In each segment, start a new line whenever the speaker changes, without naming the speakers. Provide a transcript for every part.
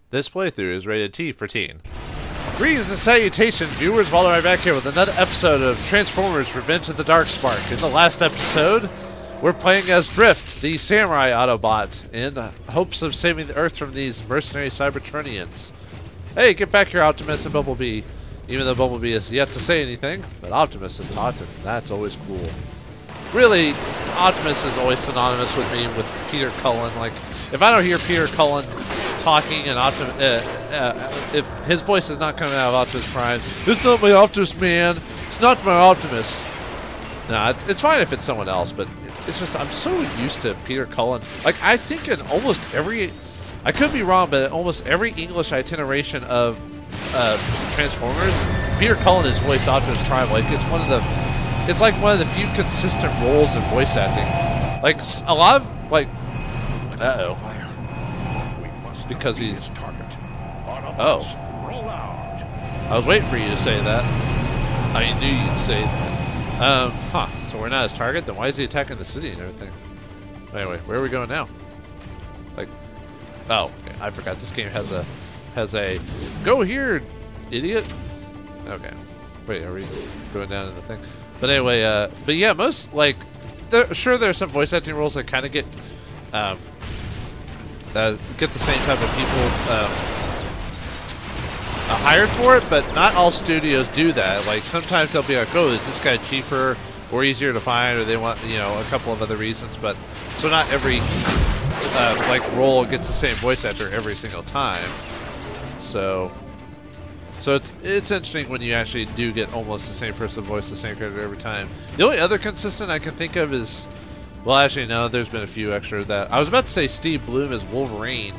This playthrough is rated T for teen.
Greetings and salutations, viewers. Vauldemare back here with another episode of Transformers Revenge of the Darkspark. In the last episode, we're playing as Drift, the samurai Autobot, in hopes of saving the Earth from these mercenary Cybertronians. Hey, get back here, Optimus and Bumblebee. Even though Bumblebee has yet to say anything, but Optimus has talked, and that's always cool. Really, Optimus is always synonymous with me with Peter Cullen. Like, if I don't hear Peter Cullen talking and if his voice is not coming out of Optimus Prime, it's not my Optimus, man. It's not my Optimus. No, it's fine if it's someone else, but it's just I'm so used to Peter Cullen. Like, I think in almost every, I could be wrong, but in almost every English itineration of Transformers, Peter Cullen is voiced Optimus Prime. Like, it's like one of the few consistent roles in voice acting. Like a lot of like, because he's target. Oh, I was waiting for you to say that. I knew you'd say that. So we're not his target. Then why is he attacking the city and everything? Anyway, where are we going now? Like, oh, okay, I forgot this game has a go here, idiot. Okay, wait, are we going down to the thing? But anyway, but yeah, most like, sure there are some voice acting roles that kind of get the same type of people hired for it, but not all studios do that. Like, sometimes they'll be like, oh, is this guy cheaper or easier to find, or they want, you know, a couple of other reasons. But so not every like role gets the same voice actor every single time. So it's interesting when you actually do get almost the same person voice the same character every time. The only other consistent I can think of is, well, actually no, there's been a few extra that I was about to say Steve Blum as Wolverine,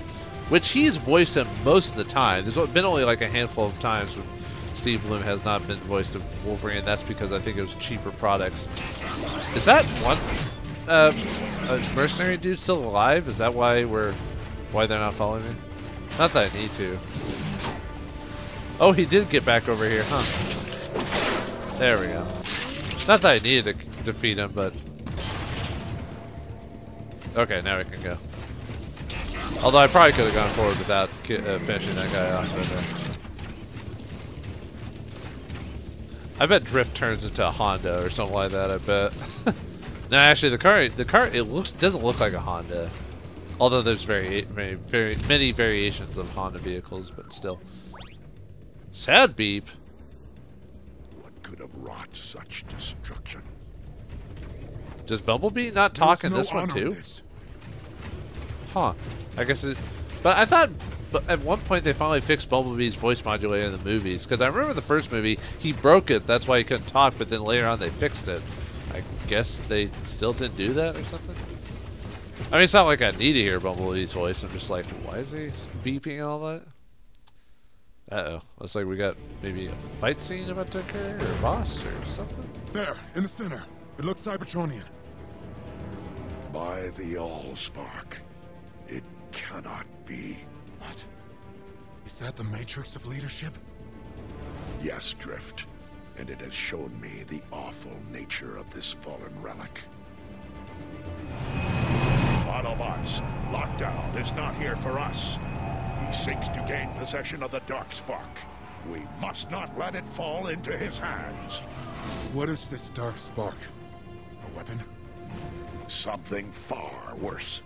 which he's voiced him most of the time. There's been only like a handful of times when Steve Blum has not been voiced of Wolverine, and that's because I think it was cheaper products. Is that one mercenary dude still alive? Is that why they're not following me? Not that I need to. Oh, he did get back over here, huh? There we go. Not that I needed to defeat him, but okay, now we can go. Although I probably could have gone forward without finishing that guy off right there. I bet Drift turns into a Honda or something like that. I bet. No, actually, the car doesn't look like a Honda. Although there's very many variations of Honda vehicles, but still. Sad beep.
What could have wrought such destruction?
Does Bumblebee not talk in this one too? Huh. I guess it. But I thought at one point they finally fixed Bumblebee's voice modulator in the movies. Because I remember the first movie, he broke it. That's why he couldn't talk. But then later on they fixed it. I guess they still didn't do that or something? I mean, it's not like I need to hear Bumblebee's voice. I'm just like, why is he beeping and all that? Uh-oh. Looks like we got maybe a fight scene about to occur, or a boss, or something.
There, in the center. It looks Cybertronian.
By the Allspark, it cannot be.
What? Is that the matrix of leadership?
Yes, Drift. And it has shown me the awful nature of this fallen relic. Autobots, Lockjaw is not here for us. He seeks to gain possession of the Darkspark. We must not let it fall into his hands.
What is this Darkspark? A weapon?
Something far worse.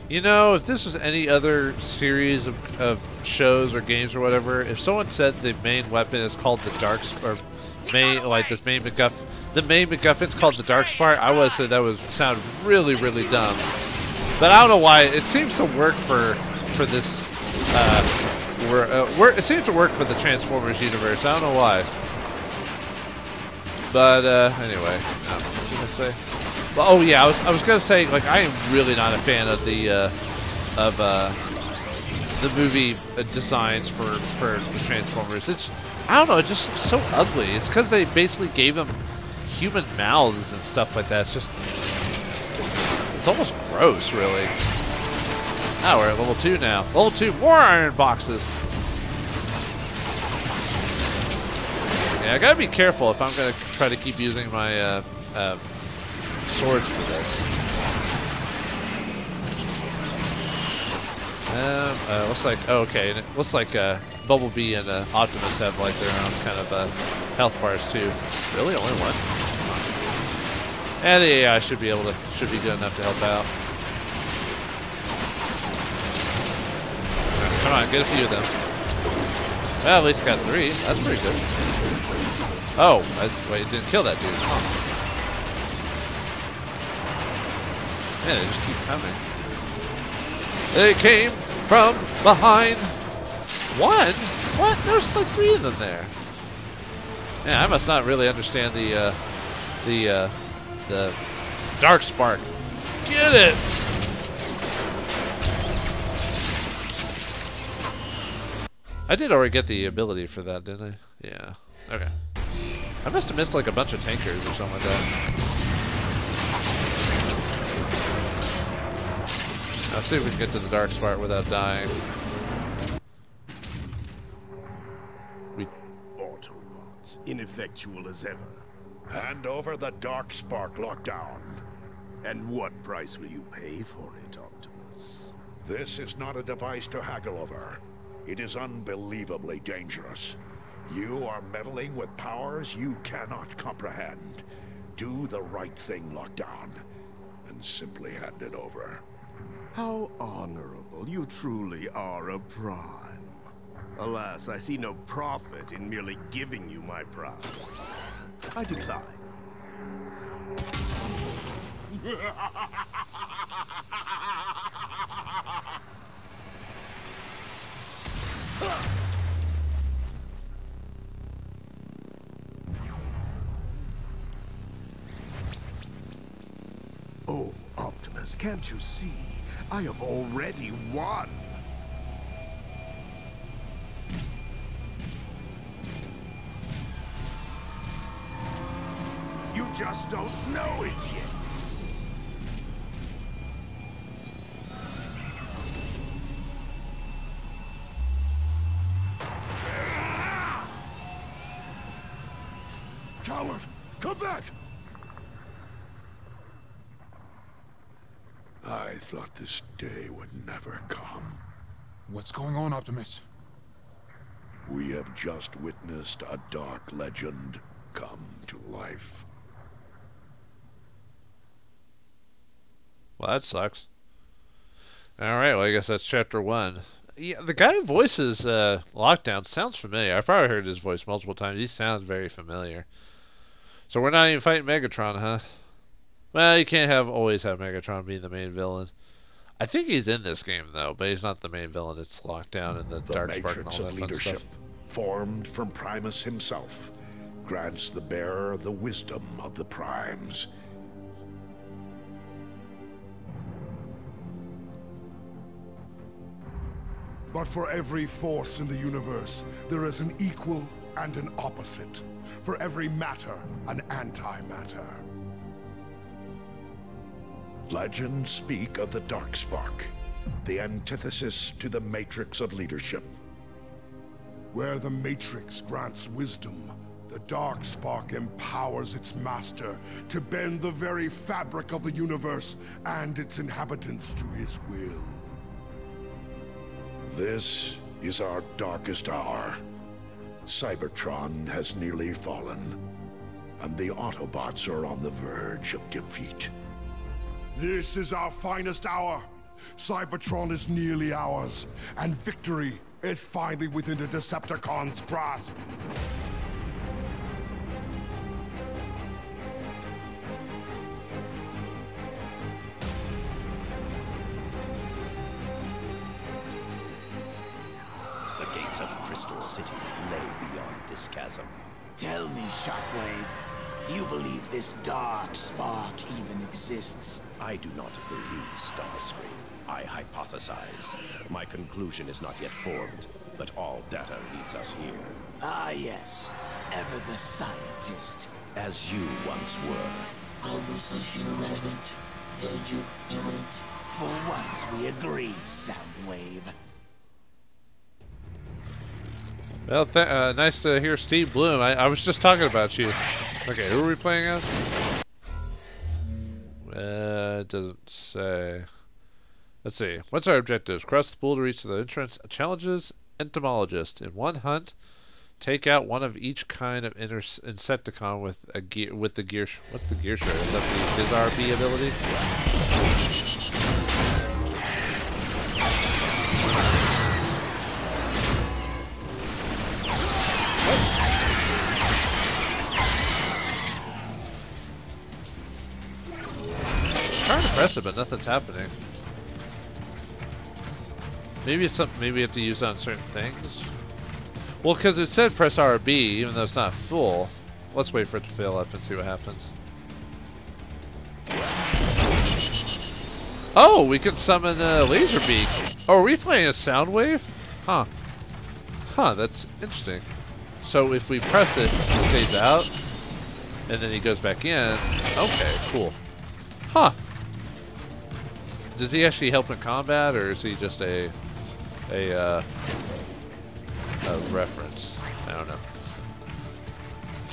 You know, if this was any other series of shows or games or whatever, if someone said the main weapon is called the Darkspark, the main MacGuffin's called the Darkspark, I would have said that would sound really, really dumb. But I don't know why. It seems to work for this. It seems to work for the Transformers universe. I don't know why. But anyway, what was I gonna say? Well, oh yeah, I was gonna say, like, I am really not a fan of the movie designs for the Transformers. I don't know, it's just so ugly. It's because they basically gave them human mouths and stuff like that. It's almost gross, really. Now we're at level 2 now. Level 2, more iron boxes. Yeah, I gotta be careful if I'm gonna try to keep using my swords for this. Looks like, oh, okay, and it looks like Bumblebee and Optimus have like their own kind of health bars too. Really, only one? And the AI should be good enough to help out. Come on, get a few of them. Well, at least got 3. That's pretty good. Oh, wait, it didn't kill that dude. Huh. Man, they just keep coming. They came from behind. 1? What? There's like 3 of them there. Yeah, I must not really understand the Dark Spark. Get it! I did already get the ability for that, didn't I? Yeah. Okay. I must have missed like a bunch of tankers or something like that. Let's see if we can get to the Dark Spark without dying.
Autobots, ineffectual as ever.
Hand over the Dark Spark lockdown.
And what price will you pay for it, Optimus?
This is not a device to haggle over. It is unbelievably dangerous. You are meddling with powers you cannot comprehend. Do the right thing, Lockdown, and simply hand it over.
How honorable. You truly are a prime. Alas, I see no profit in merely giving you my prize. I decline. Oh, Optimus, can't you see? I have already won. You just don't know it yet.
Coward, come back! I thought this day would never come.
What's going on, Optimus?
We have just witnessed a dark legend come to life.
Well, that sucks. Alright, well, I guess that's chapter 1. Yeah, the guy who voices Lockdown sounds familiar. I've probably heard his voice multiple times. He sounds very familiar. So we're not even fighting Megatron, huh? Well, you can't always have Megatron being the main villain. I think he's in this game, though, but he's not the main villain. It's Lockdown and the Dark Spark and all
Matrix
that
of
fun
leadership,
stuff.
formed from Primus himself, grants the bearer the wisdom of the Primes.
But for every force in the universe, there is an equal and an opposite. For every matter, an antimatter.
Legends speak of the Dark Spark, the antithesis to the Matrix of leadership.
Where the Matrix grants wisdom, the Dark Spark empowers its master to bend the very fabric of the universe and its inhabitants to his will.
This is our darkest hour. Cybertron has nearly fallen, and the Autobots are on the verge of defeat.
This is our finest hour. Cybertron is nearly ours, and victory is finally within the Decepticons' grasp.
The gates of Crystal City lay beyond this chasm.
Tell me, Shockwave, do you believe this Dark Spark even exists?
I do not believe Starscream. I hypothesize. My conclusion is not yet formed, but all data leads us here.
Ah, yes. Ever the scientist.
As you once were.
Conversation irrelevant. Danger imminent. For once we agree, Soundwave.
Well, nice to hear Steve Bloom. I was just talking about you. Okay, who are we playing as? It doesn't say. Let's see. What's our objectives? Cross the pool to reach the entrance. Challenges entomologist. In one hunt, take out one of each kind of Insecticon with a gear. With the gear. What's the gear shredder? Is that his RB ability? I'm trying to press it, but nothing's happening. Maybe it's something. Maybe you have to use it on certain things. Well, because it said press RB, even though it's not full. Let's wait for it to fill up and see what happens. Oh, we can summon a Laserbeak. Oh, are we playing a sound wave? Huh. Huh, that's interesting. So if we press it, he stays out, and then he goes back in. Okay, cool. Huh. Does he actually help in combat, or is he just a reference? I don't know.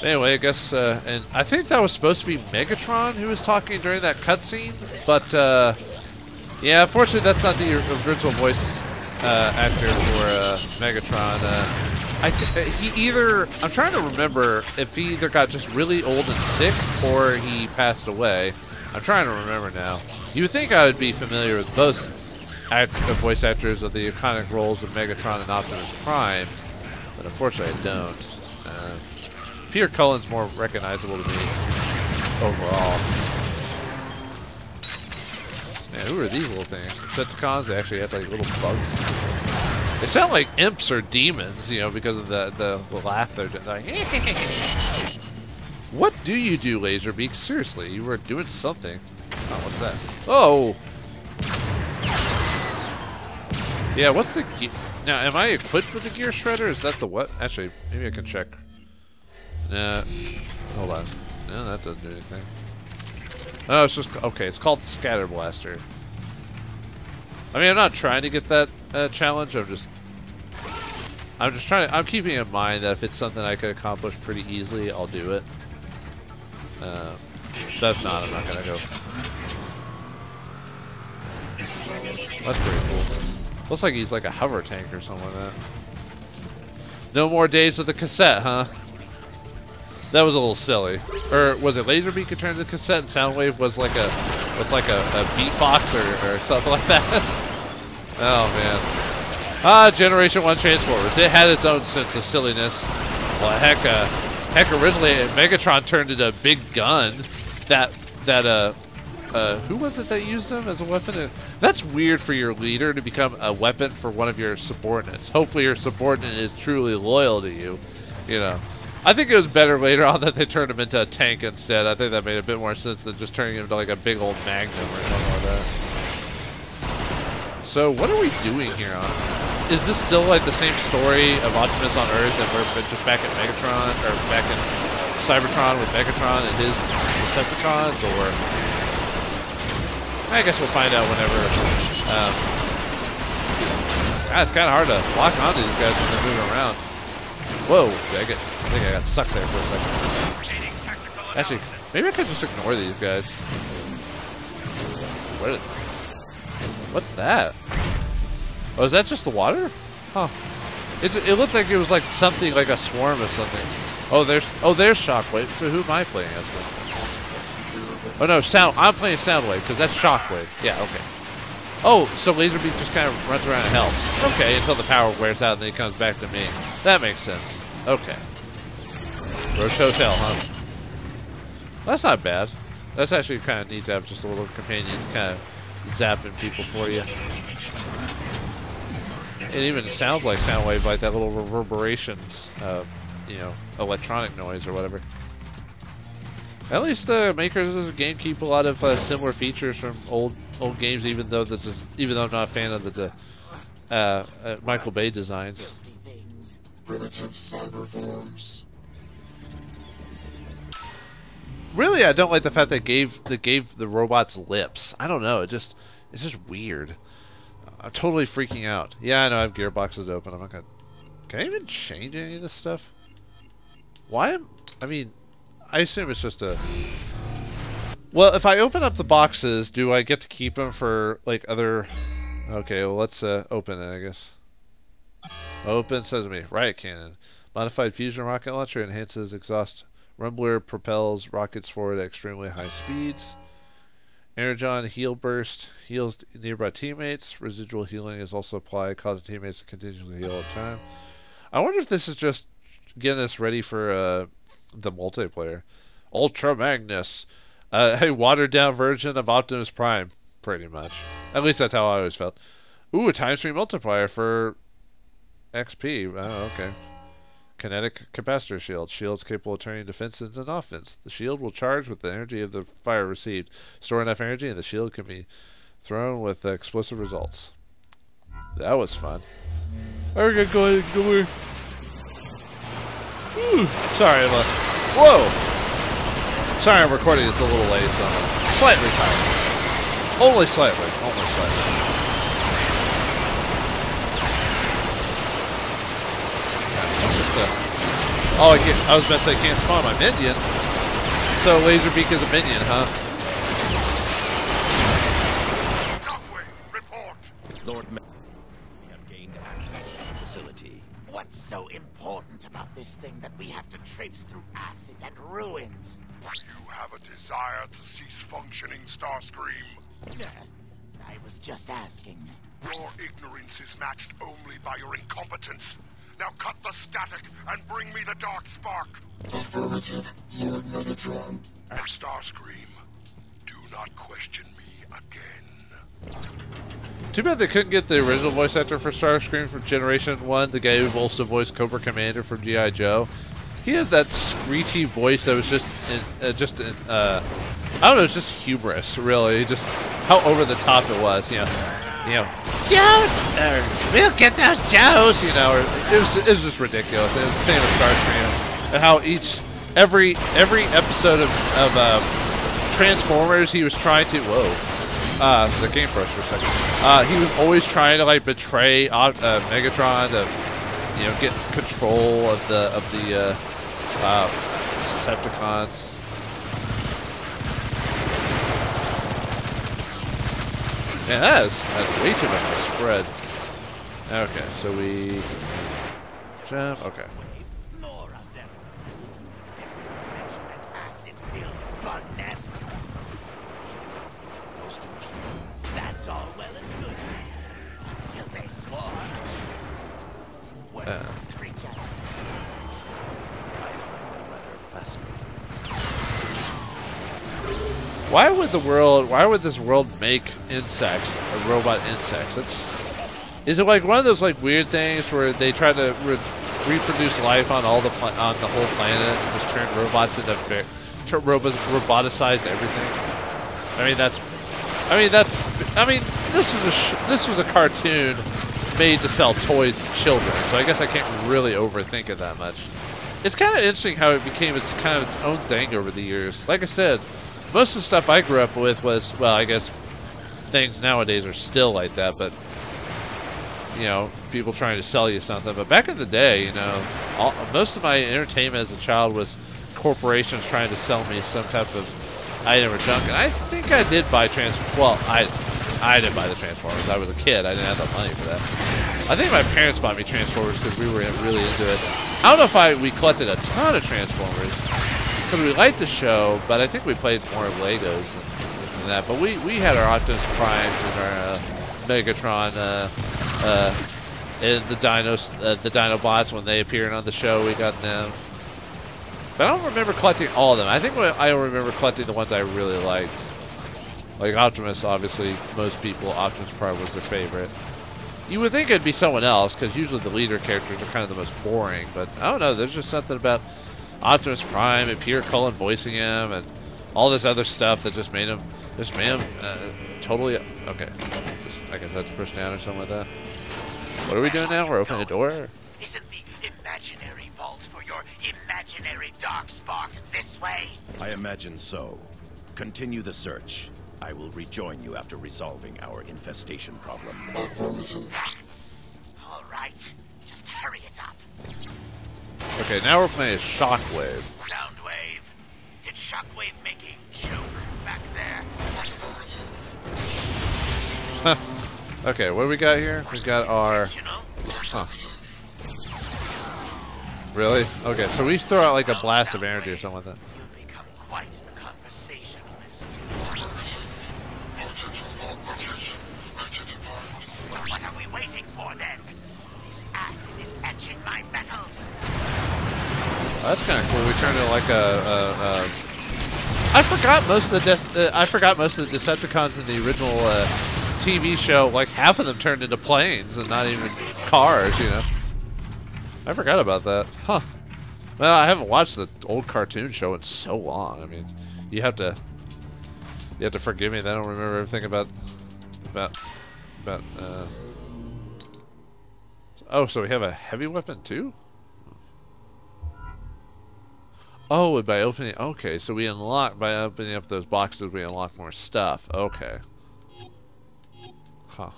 Anyway, I guess, and I think that was supposed to be Megatron who was talking during that cutscene, but yeah, unfortunately that's not the original voice actor for Megatron. I'm trying to remember if he either got just really old and sick or he passed away. I'm trying to remember now. You would think I would be familiar with both voice actors of the iconic roles of Megatron and Optimus Prime, but unfortunately I don't. Peter Cullen's more recognizable to me overall. Man, who are these little things? Decepticons? They actually have like little bugs. They sound like imps or demons, you know, because of the laugh they're doing. Like, what do you do, Laserbeak? Seriously, you were doing something. Oh, what's that? Oh! Yeah, what's the gear? Now, am I equipped with the gear shredder? Is that the what? Actually, maybe I can check. Nah. Hold on. No, that doesn't do anything. Oh, it's just... Okay, it's called the Scatter Blaster. I mean, I'm not trying to get that challenge. I'm just trying to... I'm keeping in mind that if it's something I could accomplish pretty easily, I'll do it. If not, I'm not gonna go. That's pretty cool. Looks like he's like a hover tank or something like that. No more days of the cassette, huh? That was a little silly. Or was it Laserbeak could turn to the cassette and Soundwave was like a beatbox or something like that? Oh man. Ah, Generation 1 Transformers. It had its own sense of silliness. Well, heck, originally Megatron turned into a big gun. Who was it that used him as a weapon? That's weird for your leader to become a weapon for one of your subordinates. Hopefully your subordinate is truly loyal to you, you know. I think it was better later on that they turned him into a tank instead. I think that made a bit more sense than just turning him into like a big old Magnum or something like that. So what are we doing here on? Is this still like the same story of Optimus on Earth and we're just back at Megatron, or back in Cybertron with Megatron and his Decepticons, or... I guess we'll find out whenever. It's kind of hard to lock onto these guys when they're moving around. Whoa, I think I got stuck there for a second. Actually, maybe I could just ignore these guys. What's that? Oh, is that just the water? Huh. It looked like it was like something, like a swarm or something. Oh, there's Shockwave. So who am I playing as then? Oh no, I'm playing Soundwave because that's Shockwave. Yeah, okay. Oh, so Laserbeak just kind of runs around and helps. Okay, until the power wears out and then he comes back to me. That makes sense. Okay. Roche Hotel, huh? That's not bad. That's actually kind of neat to have just a little companion kind of zapping people for you. It even sounds like Soundwave, like that little reverberations, you know, electronic noise or whatever. At least the makers of the game keep a lot of similar features from old games, even though I'm not a fan of the Michael Bay designs.
Primitive cyber forms.
Really, I don't like the fact that they gave the robots lips. I don't know. It's just weird. I'm totally freaking out. Yeah, I know I have gearboxes open. I'm not gonna. Can I even change any of this stuff? Why am? I mean, I assume it's just a. Well, if I open up the boxes, do I get to keep them for like other? Okay, well let's open it, I guess. Open sesame. Riot cannon. Modified fusion rocket launcher enhances exhaust. Rumbler propels rockets forward at extremely high speeds. Energon heal burst heals nearby teammates. Residual healing is also applied, causing teammates to continuously heal all the time. I wonder if this is just getting us ready for the multiplayer. Ultra Magnus. A watered down version of Optimus Prime, pretty much. At least that's how I always felt. Ooh, a times 3 multiplier for XP. Oh, okay. Kinetic capacitor shield. Shields capable of turning defense into an offense. The shield will charge with the energy of the fire received. Store enough energy and the shield can be thrown with explosive results. That was fun. We're gonna go ahead and go here. Sorry, whoa! Sorry I'm recording this a little late, so I'm slightly tired. Only slightly. Only slightly. Oh, I was about to say I can't spawn my minion. So Laserbeak is a minion, huh?
Report.
Lord Ma we have gained access to the facility.
What's so important about this thing that we have to traipse through acid and ruins?
You have a desire to cease functioning, Starscream.
I was just asking.
Your ignorance is matched only by your incompetence. Now cut the static and bring me the dark spark.
Affirmative, Lord Megatron.
And Starscream, do not question me again.
Too bad they couldn't get the original voice actor for Starscream from Generation 1, the guy who also voiced Cobra Commander from G.I. Joe. He had that screechy voice that was just I don't know, it's just humorous, really. Just how over the top it was, you know, Joe, we'll get those Joes, you know, or it was just ridiculous. It was the same with Starscream, and how every episode of Transformers, he was trying to the game froze for a second. He was always trying to like betray Megatron to, you know, get control of the Decepticons. Man, that's way too much of a spread. Okay, so we jump. Okay.
More of them. Acid-filled bug nest.
Most intriguing.
That's all well and good. Until they swarm. Worthless creatures.
I find them rather fascinating.
Why would this world make insects, robot insects? Is it like one of those like weird things where they try to reproduce life on on the whole planet and just turn robots into roboticized everything? This was a cartoon made to sell toys to children, so I guess I can't really overthink it that much. It's kind of interesting how it became its own thing over the years. Like I said, most of the stuff I grew up with was, well, I guess things nowadays are still like that, but, you know, people trying to sell you something. But back in the day, you know, most of my entertainment as a child was corporations trying to sell me some type of item or junk. And I think I did buy I didn't buy the Transformers. I was a kid. I didn't have the money for that. I think my parents bought me Transformers because we were really into it. I don't know if we collected a ton of Transformers because we liked the show, but I think we played more of Legos than that. But we had our Optimus Primes and our Megatron and the Dinobots when they appeared on the show. We got them. But I don't remember collecting all of them. I think I remember collecting the ones I really liked. Like Optimus, obviously, most people, Optimus Prime was their favorite. You would think it'd be someone else, because usually the leader characters are kind of the most boring, but I don't know, there's just something about Optimus Prime and Peter Cullen voicing him and all this other stuff that just made him totally... Okay, I guess I have to push down or something like that. What are we doing now? We're opening a door?
Isn't the imaginary vault for your imaginary dark spark this way?
I imagine so. Continue the search. I will rejoin you after resolving our infestation problem.
Affirmative.
All right, just hurry it up.
Okay, now we're playing Shockwave.
Soundwave. Did Shockwave make a joke back
Okay, what do we got here? We got our... Huh. Really? Okay, so we throw out like a blast of energy or something like that.
You become quite the conversationalist. What are we waiting for then? This acid is etching my metals.
Oh, that's kind of cool. We turned into like a I forgot most of the Decepticons in the original TV show. Like half of them turned into planes and not even cars, you know. I forgot about that. Huh. Well, I haven't watched the old cartoon show in so long. I mean, you have to forgive me that I don't remember everything about. Oh, so we have a heavy weapon too? Oh, by opening... Okay, so we unlock... By opening up those boxes, we unlock more stuff. Okay. Huh.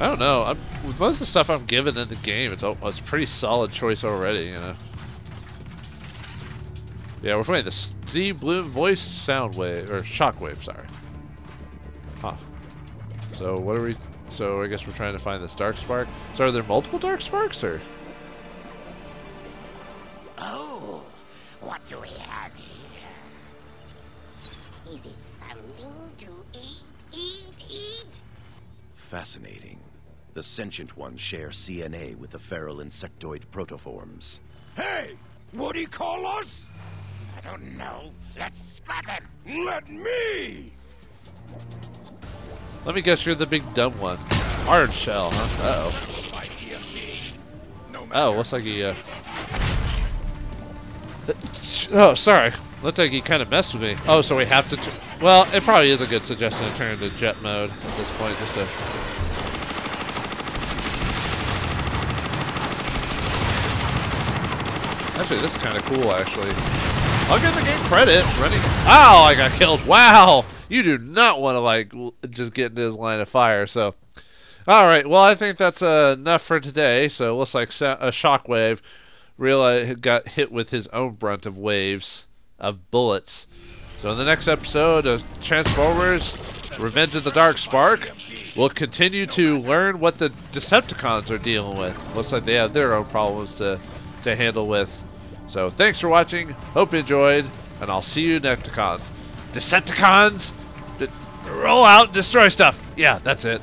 I don't know. With most of the stuff I'm given in the game, it's a pretty solid choice already, you know. Yeah, we're playing the Steve Bloom voice sound wave... Or shockwave, sorry. Huh. So, what are we... So, I guess we're trying to find this Dark Spark. So, are there multiple Dark Sparks, or...
Oh, what do we have here? Is it something to eat?
Fascinating. The sentient ones share CNA with the feral insectoid protoforms.
Hey! What do you call us?
I don't know. Let's scrap him.
Let me!
Let me guess, you're the big dumb one. Hard shell, huh? Uh-oh. Oh, looks like he, Oh, sorry. Looks like he kind of messed with me. Oh, so we have to... Well, it probably is a good suggestion to turn into jet mode at this point, just to... Actually, this is kind of cool, actually. I'll give the game credit. Running... Ow, I got killed. Wow! You do not want to, like, just get into his line of fire, so... Alright, well, I think that's enough for today. So, it looks like a shockwave really got hit with his own brunt of waves of bullets. So in the next episode of Transformers Revenge of the Dark Spark, we'll continue to learn what the Decepticons are dealing with. Looks like they have their own problems to handle with. So thanks for watching, hope you enjoyed, and I'll see you next Decepticons. Roll out, destroy stuff. Yeah, that's it.